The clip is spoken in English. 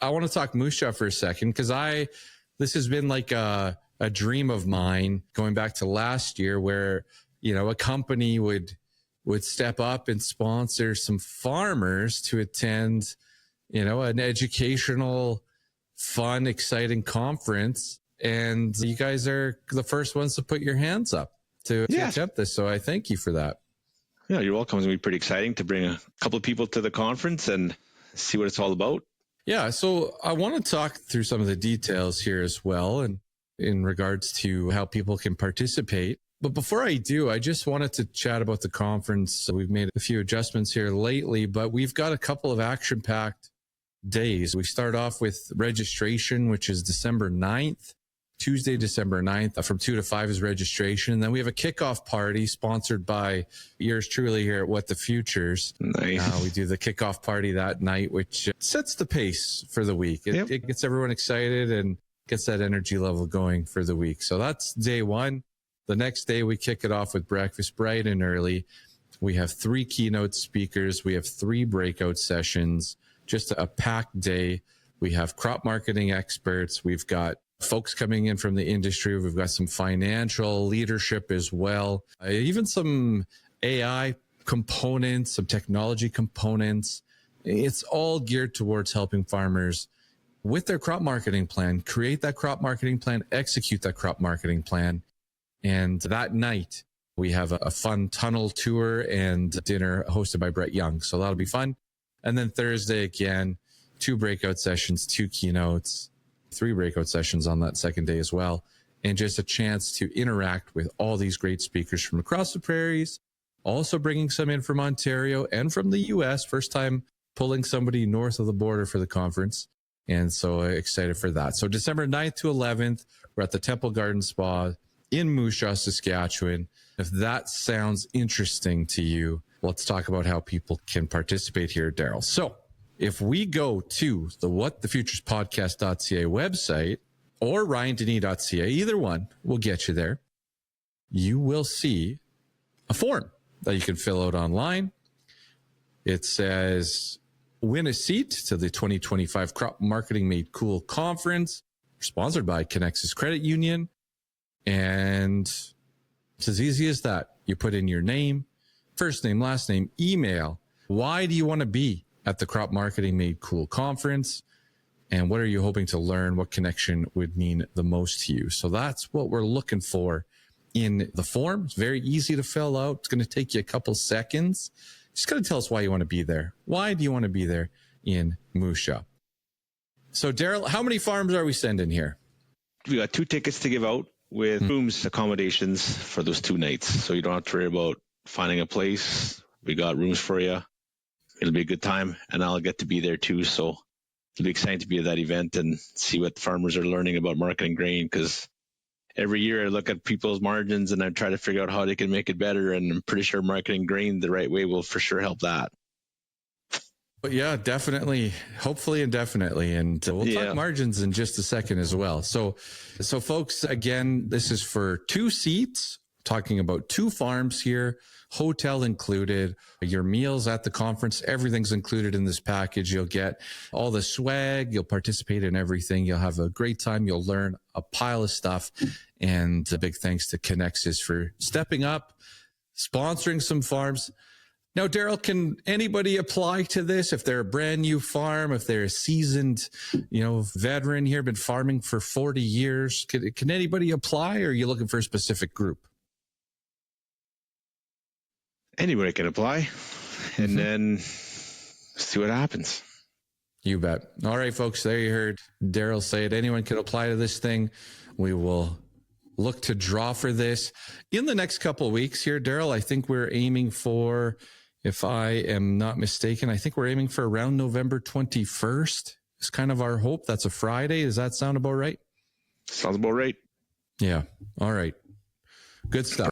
I want to talk moose jaw for a second because this has been like a dream of mine going back to last year where, a company would step up and sponsor some farmers to attend, an educational, fun, exciting conference. And you guys are the first ones to put your hands up to attempt this. So I thank you for that. Yeah, you're welcome. It's going to be pretty exciting to bring a couple of people to the conference and see what it's all about. Yeah, so I want to talk through some of the details here as well, and in regards to how people can participate. But before I do, I just wanted to chat about the conference. So we've made a few adjustments here lately, but we've got a couple of action-packed days. We start off with registration, which is December 9th. Tuesday, December 9th, from 2 to 5 is registration. And then we have a kickoff party sponsored by yours truly here at What the Futures. Nice. We do the kickoff party that night, which sets the pace for the week. It gets everyone excited and gets that energy level going for the week. So that's day one. The next day, we kick it off with breakfast bright and early. We have 3 keynote speakers. We have 3 breakout sessions, just a packed day. We have crop marketing experts. We've got folks coming in from the industry. We've got some financial leadership as well, even some AI components, some technology components. It's all geared towards helping farmers with their crop marketing plan, create that crop marketing plan, execute that crop marketing plan. And that night, we have a fun tunnel tour and dinner hosted by Brett Young. So that'll be fun. And then Thursday, again, 2 breakout sessions, 2 keynotes, 3 breakout sessions on that second day as well. And just a chance to interact with all these great speakers from across the prairies, also bringing some in from Ontario and from the US. First time pulling somebody north of the border for the conference. And so excited for that. So December 9th to 11th, we're at the Temple Garden Spa in Moose Jaw, Saskatchewan. If that sounds interesting to you, let's talk about how people can participate here, Daryl. So if we go to the whatthefuturespodcast.ca website or ryandenis.ca, either one will get you there, you will see a form that you can fill out online. It says, win a seat to the 2025 Crop Marketing Made Cool Conference, sponsored by Conexus Credit Union. And it's as easy as that. You put in your name, first name, last name, email. Why do you want to be at the Crop Marketing Made Cool Conference? And what are you hoping to learn? What connection would mean the most to you? So that's what we're looking for in the form. It's very easy to fill out. It's going to take you a couple seconds. Just got to tell us why you want to be there. Why do you want to be there in Moose Jaw? So Daryl, how many farms are we sending here? We got 2 tickets to give out with rooms, accommodations for those 2 nights. So you don't have to worry about finding a place. We got rooms for you. It'll be a good time, and I'll get to be there too. So it'll be exciting to be at that event and see what farmers are learning about marketing grain, because every year I look at people's margins and I try to figure out how they can make it better. And I'm pretty sure marketing grain the right way will for sure help that. But yeah, definitely. Hopefully and definitely. And we'll talk margins in just a second as well. So folks, again, this is for 2 seats, talking about 2 farms here. Hotel included, your meals at the conference, everything's included in this package. You'll get all the swag, you'll participate in everything, you'll have a great time, you'll learn a pile of stuff. And a big thanks to Conexus for stepping up, sponsoring some farms. Now, Daryl, can anybody apply to this? If they're a brand new farm, if they're a seasoned, veteran here, been farming for 40 years, can anybody apply, or are you looking for a specific group? Anybody can apply, and then see what happens. You bet. All right, folks, there you heard Daryl say it. Anyone can apply to this thing. We will look to draw for this in the next couple of weeks here, Daryl. I think we're aiming for, if I am not mistaken, I think we're aiming for around November 21st. It's kind of our hope. That's a Friday. Does that sound about right? Sounds about right. Yeah. All right. Good stuff.